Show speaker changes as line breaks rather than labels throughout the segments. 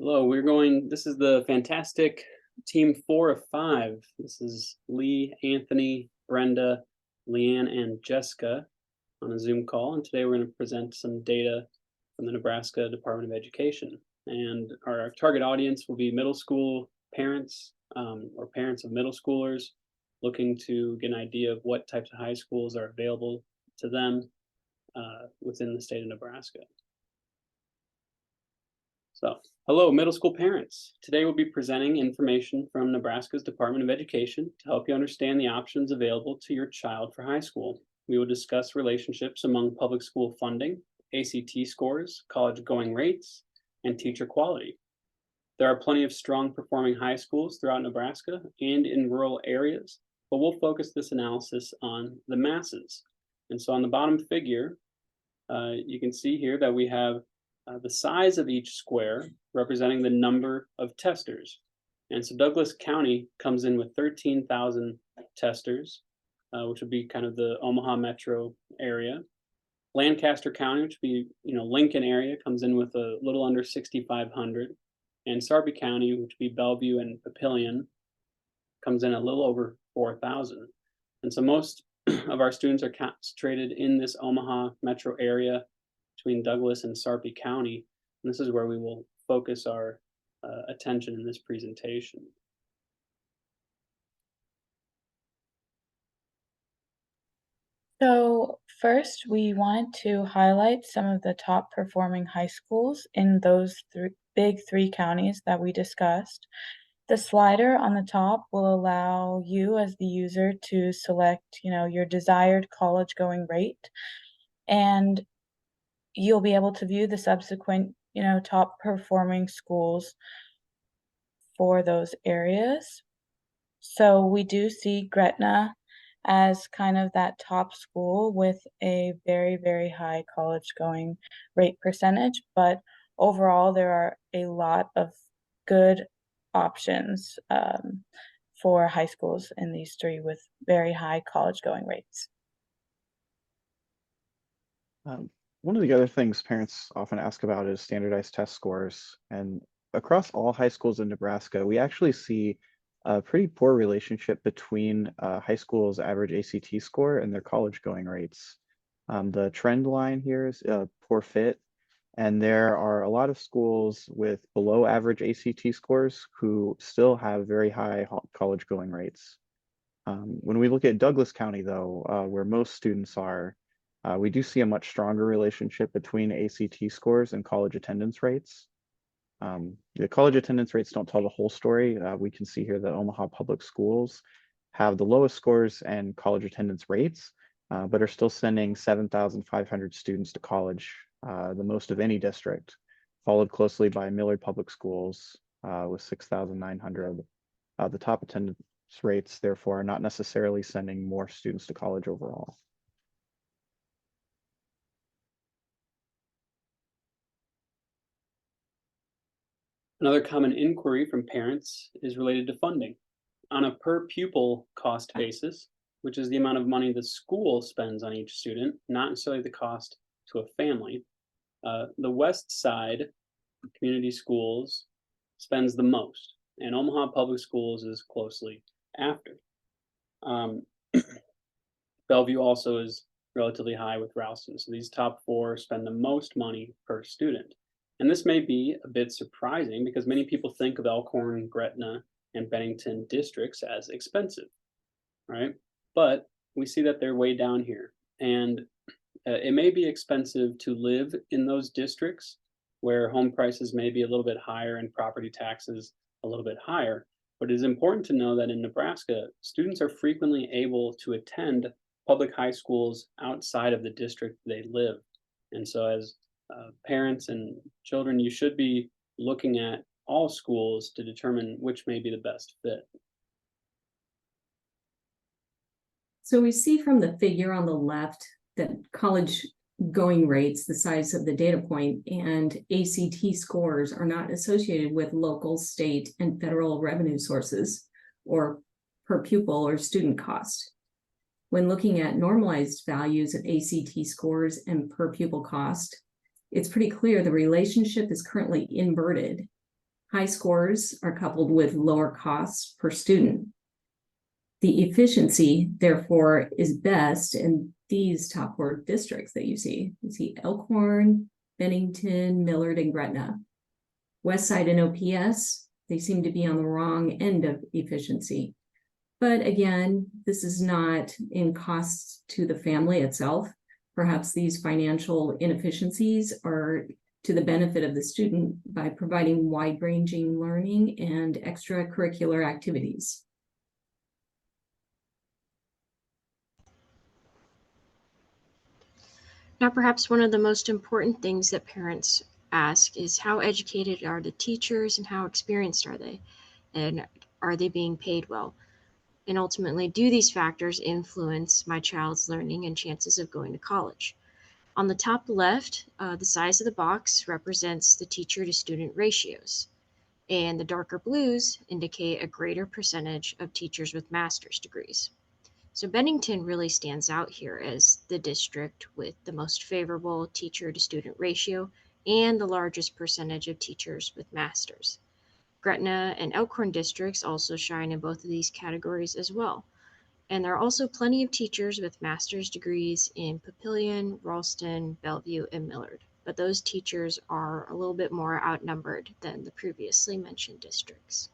Hello, this is the fantastic team 4 of 5. This is Lee, Anthony, Brenda, Leanne, and Jessica on a Zoom call. And today we're going to present some data from the Nebraska Department of Education. And our target audience will be middle school parents or parents of middle schoolers looking to get an idea of what types of high schools are available to them within the state of Nebraska. So, hello, middle school parents. Today we'll be presenting information from Nebraska's Department of Education to help you understand the options available to your child for high school. We will discuss relationships among public school funding, ACT scores, college going rates, and teacher quality. There are plenty of strong performing high schools throughout Nebraska and in rural areas, but we'll focus this analysis on the masses. And so on the bottom figure, you can see here that we have the size of each square representing the number of testers. And so Douglas County comes in with 13,000 testers, which would be kind of the Omaha metro area. Lancaster County, which would be, Lincoln area, comes in with a little under 6,500. And Sarpy County, which would be Bellevue and Papillion, comes in a little over 4,000. And so most of our students are concentrated in this Omaha metro area between Douglas and Sarpy County. And this is where we will focus our attention in this presentation.
So first, we want to highlight some of the top performing high schools in those big three counties that we discussed. The slider on the top will allow you as the user to select, your desired college going rate, and you'll be able to view the subsequent, top performing schools for those areas. So we do see Gretna as kind of that top school with a very, very high college going rate percentage, but overall there are a lot of good options for high schools in these three with very high college going rates.
One of the other things parents often ask about is standardized test scores. And across all high schools in Nebraska, we actually see a pretty poor relationship between high schools' average ACT score and their college going rates. The trend line here is poor fit. And there are a lot of schools with below average ACT scores who still have very high college going rates. When we look at Douglas County, though, where most students are, we do see a much stronger relationship between ACT scores and college attendance rates. The college attendance rates don't tell the whole story. We can see here that Omaha Public Schools have the lowest scores and college attendance rates, but are still sending 7,500 students to college, the most of any district, followed closely by Millard Public Schools with 6,900. The top attendance rates, therefore, are not necessarily sending more students to college overall.
Another common inquiry from parents is related to funding. On a per pupil cost basis, which is the amount of money the school spends on each student, not necessarily the cost to a family, the West Side Community Schools spends the most, and Omaha Public Schools is closely after. Bellevue also is relatively high with Ralston. So these top four spend the most money per student. And this may be a bit surprising because many people think of Elkhorn, Gretna, and Bennington districts as expensive, right? But we see that they're way down here. And it may be expensive to live in those districts where home prices may be a little bit higher and property taxes a little bit higher. But it is important to know that in Nebraska, students are frequently able to attend public high schools outside of the district they live. And so as parents and children, you should be looking at all schools to determine which may be the best fit.
So we see from the figure on the left that college going rates, the size of the data point, and ACT scores are not associated with local, state, and federal revenue sources or per pupil or student cost. When looking at normalized values of ACT scores and per pupil cost, it's pretty clear the relationship is currently inverted, High scores are coupled with lower costs per student. The efficiency, therefore, is best in these top 4 districts that you see. You see Elkhorn, Bennington, Millard, and Gretna. Westside and OPS, they seem to be on the wrong end of efficiency. But again, this is not in costs to the family itself. Perhaps these financial inefficiencies are to the benefit of the student by providing wide-ranging learning and extracurricular activities.
Now, perhaps one of the most important things that parents ask is how educated are the teachers and how experienced are they? And are they being paid well? And ultimately, do these factors influence my child's learning and chances of going to college? On the top left, the size of the box represents the teacher to student ratios, and the darker blues indicate a greater percentage of teachers with master's degrees. So Bennington really stands out here as the district with the most favorable teacher to student ratio and the largest percentage of teachers with masters. Gretna and Elkhorn districts also shine in both of these categories as well. And there are also plenty of teachers with master's degrees in Papillion, Ralston, Bellevue, and Millard. But those teachers are a little bit more outnumbered than the previously mentioned districts.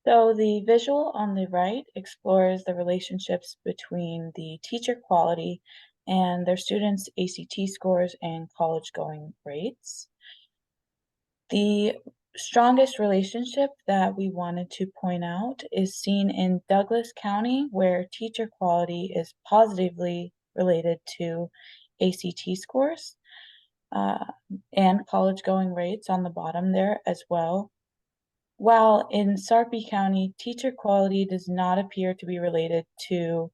So the visual on the right explores the relationships between the teacher quality and their students' ACT scores and college going rates. The strongest relationship that we wanted to point out is seen in Douglas County, where teacher quality is positively related to ACT scores and college going rates on the bottom there as well. While in Sarpy County, teacher quality does not appear to be related to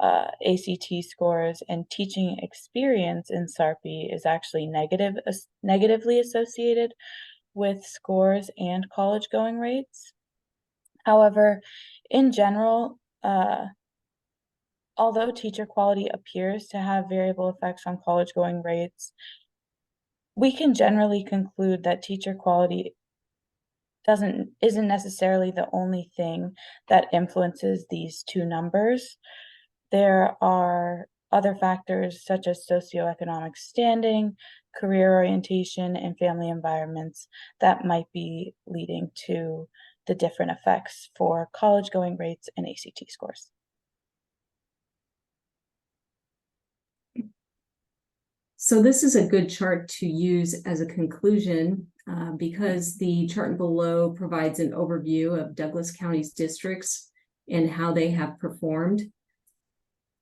ACT scores, and teaching experience in Sarpy is actually negatively associated with scores and college going rates. However, in general, although teacher quality appears to have variable effects on college going rates, we can generally conclude that teacher quality isn't necessarily the only thing that influences these two numbers. There are other factors such as socioeconomic standing, career orientation, and family environments that might be leading to the different effects for college going rates and ACT scores.
So this is a good chart to use as a conclusion because the chart below provides an overview of Douglas County's districts and how they have performed.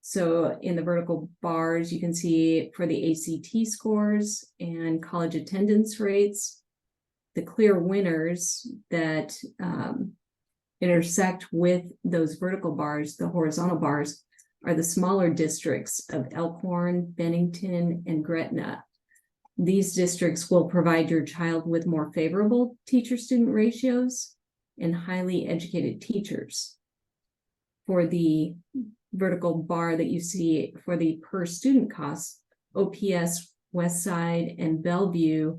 So in the vertical bars, you can see for the ACT scores and college attendance rates, the clear winners that intersect with those vertical bars, the horizontal bars, are the smaller districts of Elkhorn, Bennington, and Gretna. These districts will provide your child with more favorable teacher-student ratios and highly educated teachers. For the vertical bar that you see for the per student costs, OPS, Westside, and Bellevue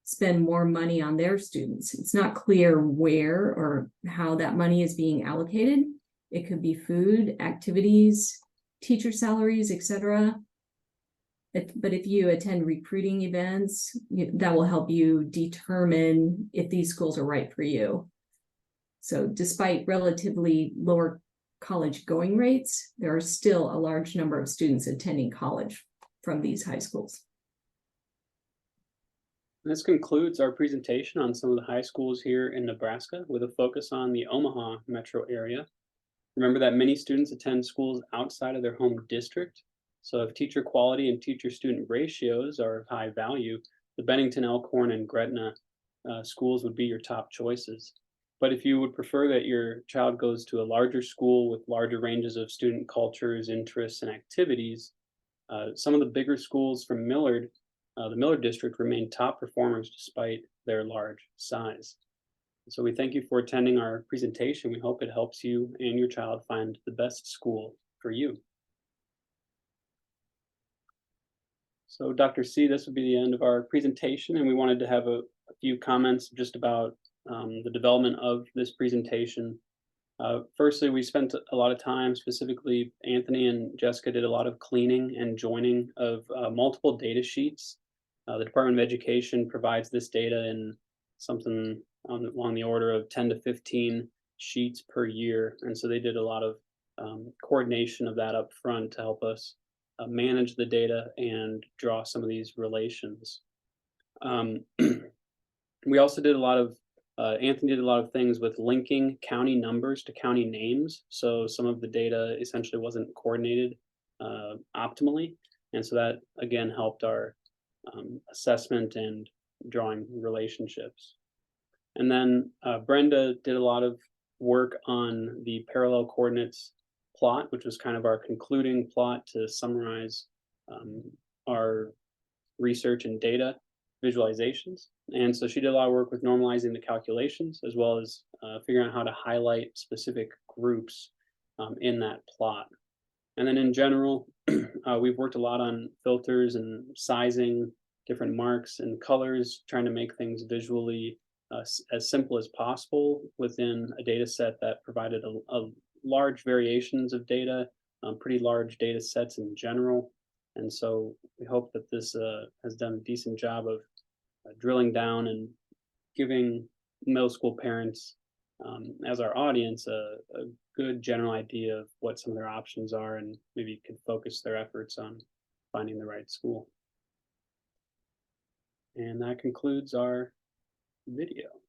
spend more money on their students. It's not clear where or how that money is being allocated. It could be food, activities, teacher salaries, etc. But if you attend recruiting events, that will help you determine if these schools are right for you. So despite relatively lower college going rates, there are still a large number of students attending college from these high schools.
This concludes our presentation on some of the high schools here in Nebraska with a focus on the Omaha metro area. Remember that many students attend schools outside of their home district. So if teacher quality and teacher-student ratios are of high value, the Bennington, Elkhorn, and Gretna schools would be your top choices. But if you would prefer that your child goes to a larger school with larger ranges of student cultures, interests, and activities, some of the bigger schools from Millard, the Millard district, remain top performers despite their large size. So we thank you for attending our presentation. We hope it helps you and your child find the best school for you. So So Dr. C, this would be the end of our presentation, and we wanted to have a few comments just about the development of this presentation. Firstly, we spent a lot of time, specifically Anthony and Jessica did a lot of cleaning and joining of multiple data sheets. The Department of Education provides this data in something along the order of 10 to 15 sheets per year. And so they did a lot of coordination of that up front to help us manage the data and draw some of these relations. We also did a lot of Anthony did a lot of things with linking county numbers to county names. So some of the data essentially wasn't coordinated optimally. And so that again helped our assessment and drawing relationships. And then Brenda did a lot of work on the parallel coordinates plot, which was kind of our concluding plot to summarize our research and data visualizations. And so she did a lot of work with normalizing the calculations, as well as figuring out how to highlight specific groups in that plot. And then in general, we've worked a lot on filters and sizing, different marks and colors, trying to make things visually as simple as possible within a data set that provided a large variations of data, pretty large data sets in general. And so we hope that this has done a decent job of drilling down and giving middle school parents as our audience a good general idea of what some of their options are, and maybe could focus their efforts on finding the right school. And that concludes our video.